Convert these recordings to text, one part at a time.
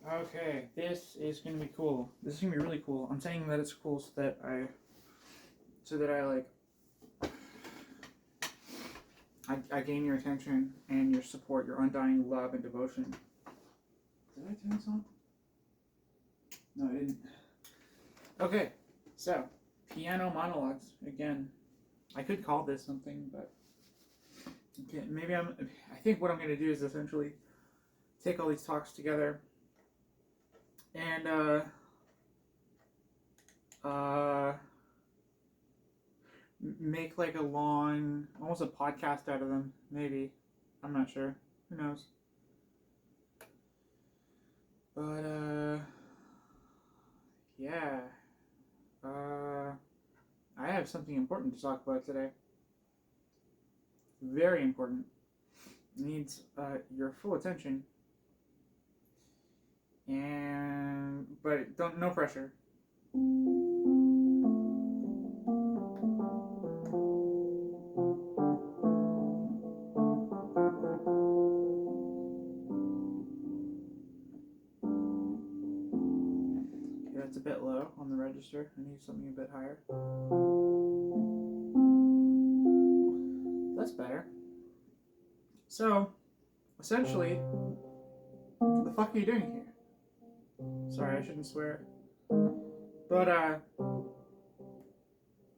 Okay, this is gonna be cool. This is gonna be really cool. I'm saying that it's cool so that I I gain your attention and your support, your undying love and devotion. Did I turn this on? No, I didn't. Okay, so piano monologues again. I could call this something, but okay, maybe I think what I'm gonna do is essentially take all these talks together and uh, make like a long, almost a podcast out of them. Maybe, I'm not sure. Who knows? But yeah. I have something important to talk about today. Very important. Needs your full attention. And but don't no pressure. Okay, that's a bit low on the register. I need something a bit higher. That's better. So, essentially, what the fuck are you doing here? Sorry, I shouldn't swear. But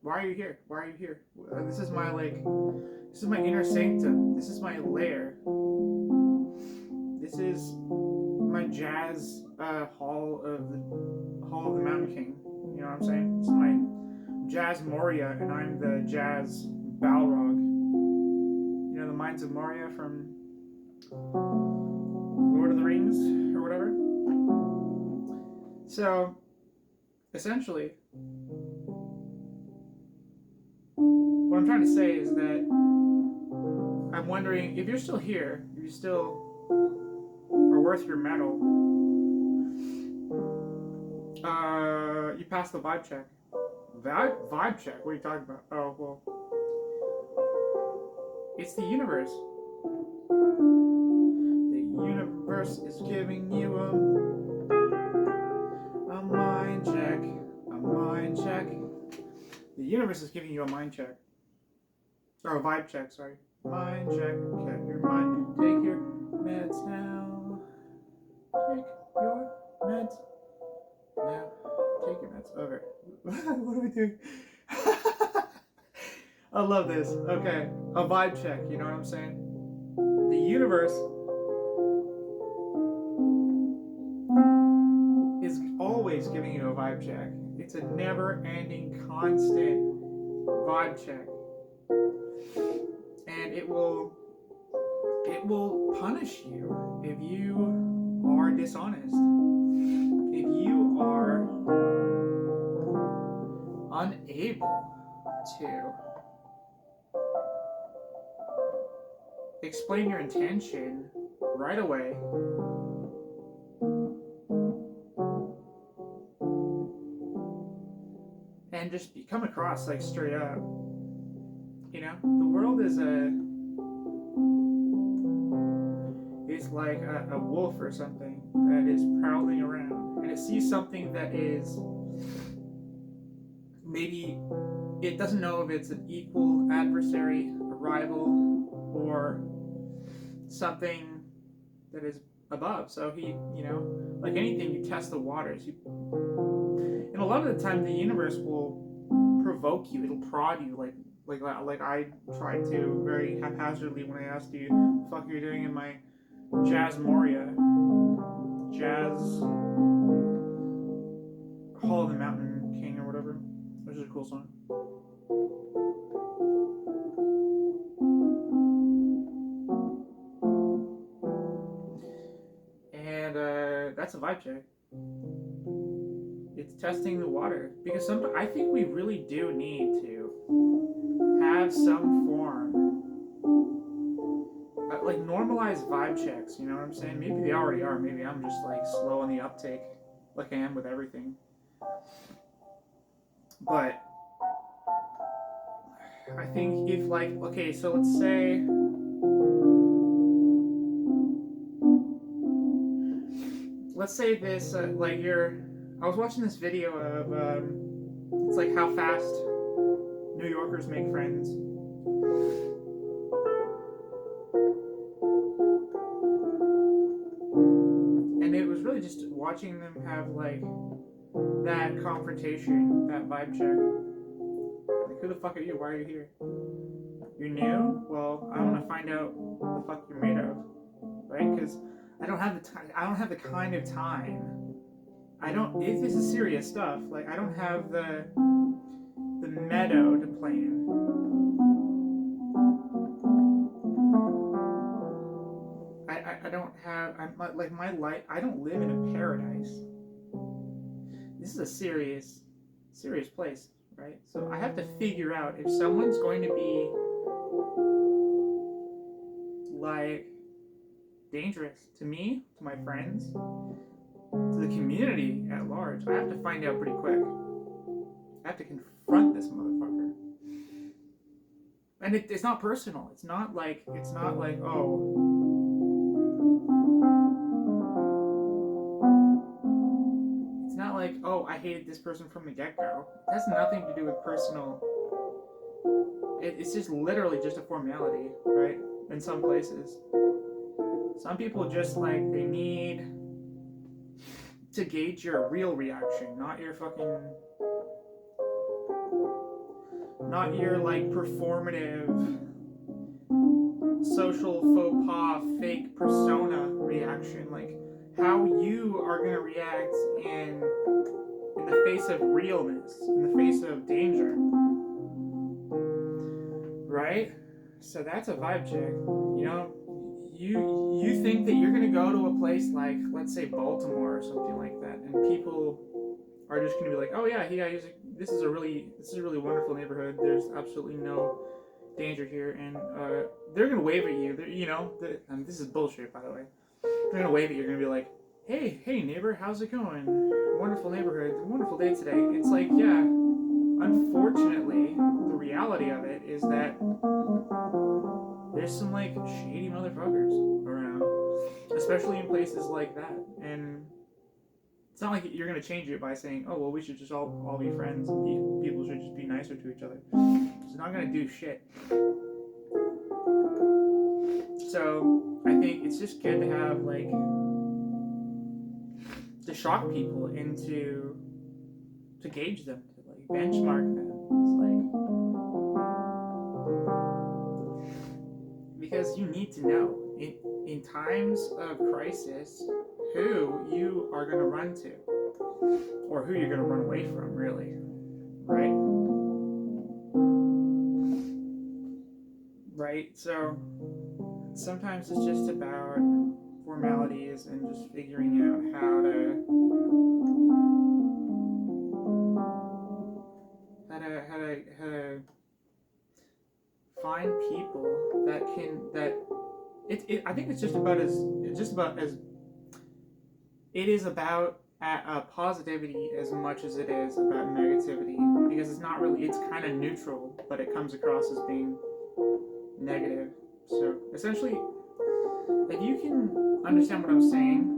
why are you here? Why are you here? This is my inner sanctum. This is my lair. This is my jazz hall of the Mountain King. You know what I'm saying? It's my jazz Moria, and I'm the jazz Balrog. You know the Mines of Moria from Lord of the Rings or whatever. So, essentially, what I'm trying to say is that I'm wondering if you're still here, if you still are worth your medal. You passed the vibe check. Vibe check? What are you talking about? Oh, well. It's the universe. The universe is giving you a mind check. A mind check. The universe is giving you a mind check. Or a vibe check, sorry. Mind check. Get your mind. Take your meds now. Take your meds now. Take your meds. Okay. What are we doing? I love this. Okay. A vibe check. You know what I'm saying? The universe is always giving you a vibe check. It's a never-ending, constant vibe check. And it will punish you if you are dishonest. If you are unable to explain your intention right away, and just come across like straight up. You know, the world is like a wolf or something that is prowling around, and it sees something that is maybe it doesn't know if it's an equal adversary, a rival, or something that is above. So he, you know, like anything, you test the waters. And a lot of the time, the universe will provoke you. It'll prod you, like I tried to very haphazardly when I asked you, "The fuck you're doing in my Jazz Moria, Jazz Hall of the Mountain King or whatever," which is a cool song. And that's a vibe check. It's testing the water because I think we really do need to have some form like normalized vibe checks. You know what I'm saying? Maybe they already are. Maybe I'm just like slow on the uptake, like I am with everything. But I think if like okay, so let's say let's say this, like I was watching this video of, it's like how fast New Yorkers make friends. And it was really just watching them have like that confrontation, that vibe check. Like, who the fuck are you? Why are you here? You're new? Well, I want to find out what the fuck you're made of, right? Because I don't have the time. I don't have the kind of time. This is serious stuff. Like, I don't have the meadow to play in. I don't have. Like my life. I don't live in a paradise. This is a serious place, right? So I have to figure out if someone's going to be like dangerous to me, to my friends, to the community at large. I have to find out pretty quick. I have to confront this motherfucker. And it's not personal. It's not like oh, it's not like, oh, I hated this person from the get-go. It has nothing to do with personal. It's just literally just a formality, right? In some places. Some people just like, they need to gauge your real reaction, not your like performative social faux pas fake persona reaction, like how you are going to react in the face of realness, in the face of danger, right? So that's a vibe check. You know, you think that you're going to go to a place like, let's say Baltimore or something like that, and people are just going to be like, oh yeah, this is a really wonderful neighborhood. There's absolutely no danger here, and they're going to wave at you. This is bullshit, by the way. They're going to wave at you. You're going to be like, hey neighbor, how's it going? Wonderful neighborhood, wonderful day today. It's like, yeah, unfortunately, the reality of it is that there's some like shady motherfuckers around, especially in places like that. And it's not like you're gonna change it by saying, oh well, we should just all be friends and people should just be nicer to each other. It's not gonna do shit. So I think it's just good to have like, to shock people into, to gauge them, to like benchmark them. It's like, because you need to know in times of crisis who you are going to run to, or who you're going to run away from, really, right? Right? So sometimes it's just about formalities and just figuring out how to find people that I think it's just about as it is about positivity as much as it is about negativity, because it's not really, it's kind of neutral, but it comes across as being negative. So essentially, if you can understand what I'm saying,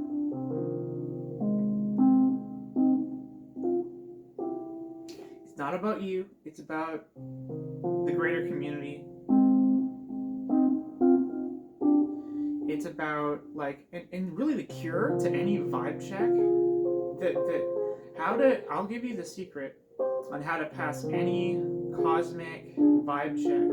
it's not about you, it's about the greater community. It's about like, and really the cure to any vibe check, I'll give you the secret on how to pass any cosmic vibe check.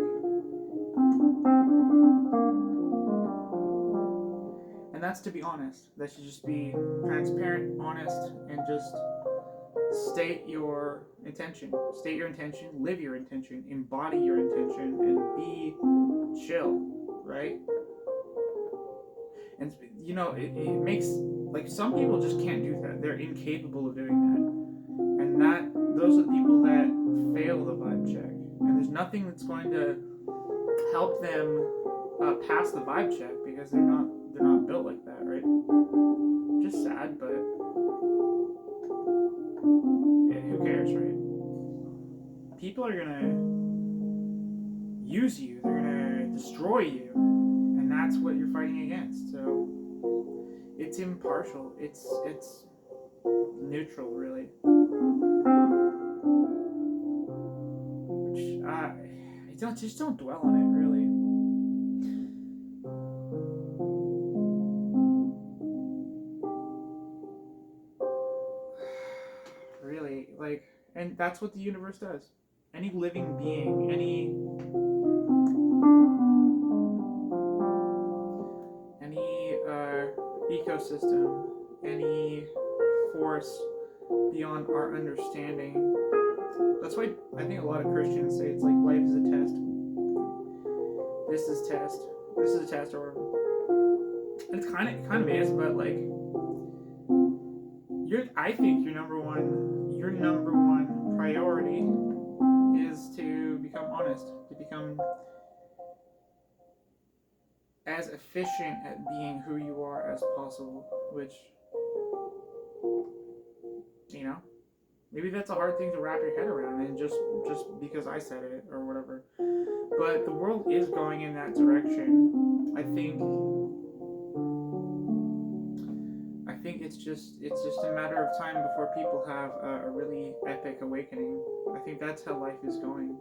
And that's to be honest. That should just be transparent, honest, and just state your intention. State your intention, live your intention, embody your intention, and be chill, right? And you know, it makes, like, some people just can't do that. They're incapable of doing that. And those are the people that fail the vibe check. And there's nothing that's going to help them pass the vibe check, because they're not built like that, right? Just sad, but who cares, right? People are gonna use you, they're gonna destroy you, and that's what you're fighting against. So it's impartial. It's neutral, really. Which I don't dwell on it, really. Really, like, and that's what the universe does. Any living being, any ecosystem, any force beyond our understanding. That's why I think a lot of Christians say it's like life is a test. This is test. This is a test, or it's kind of is, but like I think your number one priority is to become honest, to become as efficient at being who you are as possible, which, you know, maybe that's a hard thing to wrap your head around, and just because I said it or whatever. But the world is going in that direction. I think it's just a matter of time before people have a really epic awakening. I think that's how life is going.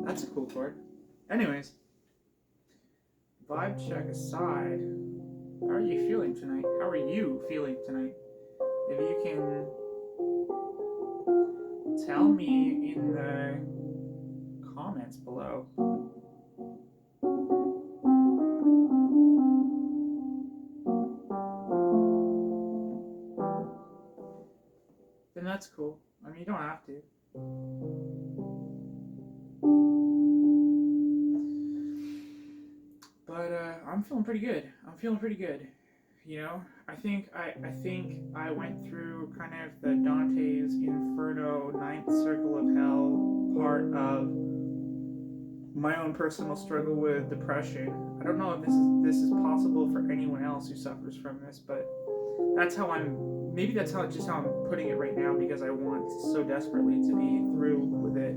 That's a cool chord. Anyways, vibe check aside, how are you feeling tonight? How are you feeling tonight? If you can tell me in the comments below. Then that's cool. I mean, you don't have to. But I'm feeling pretty good. You know, I think I went through kind of the Dante's Inferno, Ninth Circle of Hell part of my own personal struggle with depression. I don't know if this is possible for anyone else who suffers from this, but that's how I'm putting it right now, because I want so desperately to be through with it.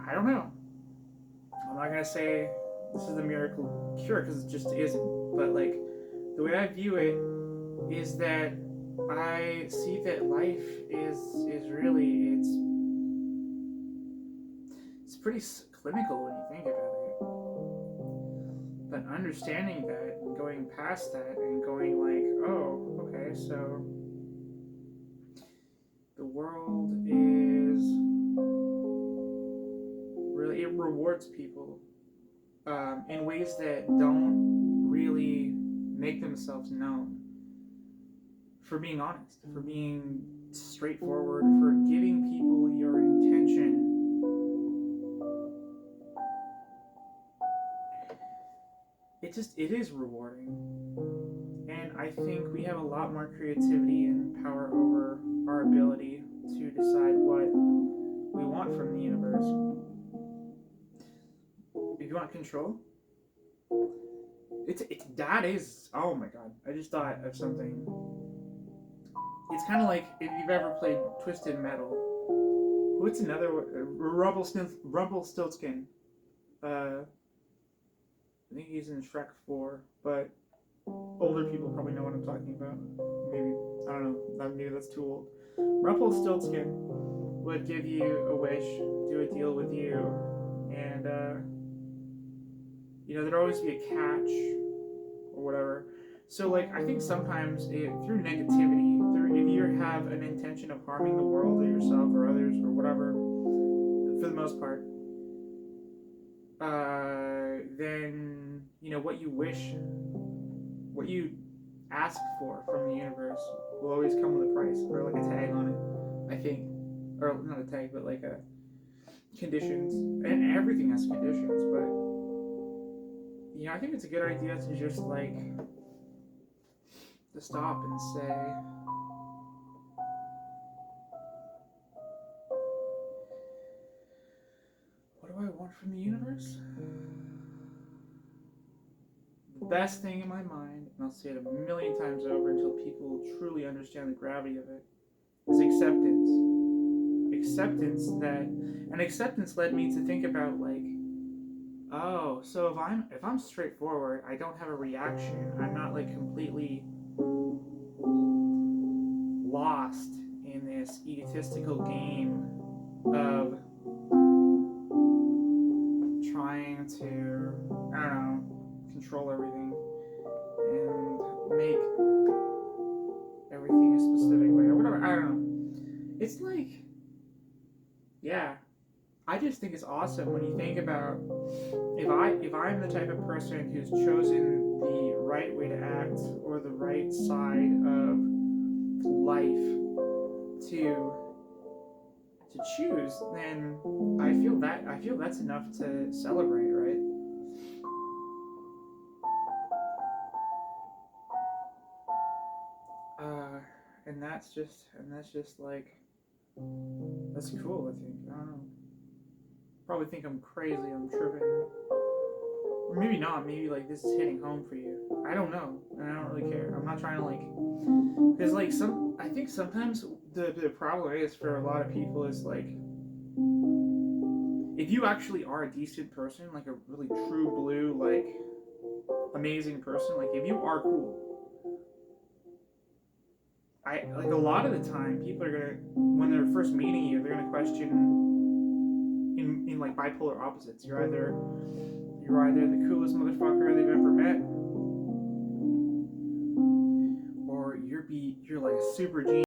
I don't know. I'm not gonna say this is the miracle cure, because it just isn't. But like, the way I view it is that I see that life is really it's pretty clinical when you think about it. But understanding that and going past that and going like, oh, okay, so the world is really, it rewards people in ways that don't really make themselves known, for being honest, for being straightforward, for giving people your intention. It is rewarding. And I think we have a lot more creativity and power over our ability to decide what we want from the universe. If you want control, that is, oh my god, I just thought of something. It's kind of like if you've ever played Twisted Metal. What's another Rumpelstiltskin? I think he's in Shrek 4, but older people probably know what I'm talking about. Maybe, I don't know, maybe that's too old. Rumpelstiltskin would give you a wish, do a deal with you, and you know, there'd always be a catch or whatever. So like, I think sometimes through negativity, if you have an intention of harming the world or yourself or others or whatever, for the most part, then, you know, what you wish, what you ask for from the universe will always come with a price, or like a tag on it, I think. Or not a tag, but like a conditions. And everything has conditions, but, you know, I think it's a good idea to just like to stop and say, what do I want from the universe? The best thing in my mind, and I'll say it a million times over until people truly understand the gravity of it, is acceptance. Acceptance led me to think about, like, oh, so if I'm straightforward, I don't have a reaction, I'm not like completely lost in this egotistical game of trying to, I don't know, control everything and make everything a specific way or whatever. I don't know. It's like, yeah, I just think it's awesome when you think about if I'm the type of person who's chosen the right way to act or the right side of life to choose, then I feel that's enough to celebrate, right? And that's just like, that's cool. I think, I don't know. Probably think I'm crazy. I'm tripping. Or maybe not. Maybe like this is hitting home for you. I don't know, and I don't really care. I'm not trying to like, because like I think sometimes the problem is for a lot of people is like, if you actually are a decent person, like a really true blue, like amazing person, like if you are cool, I like a lot of the time people are gonna, when they're first meeting you, they're gonna question in like bipolar opposites. You're either the coolest motherfucker they've ever met, or you're like a super genius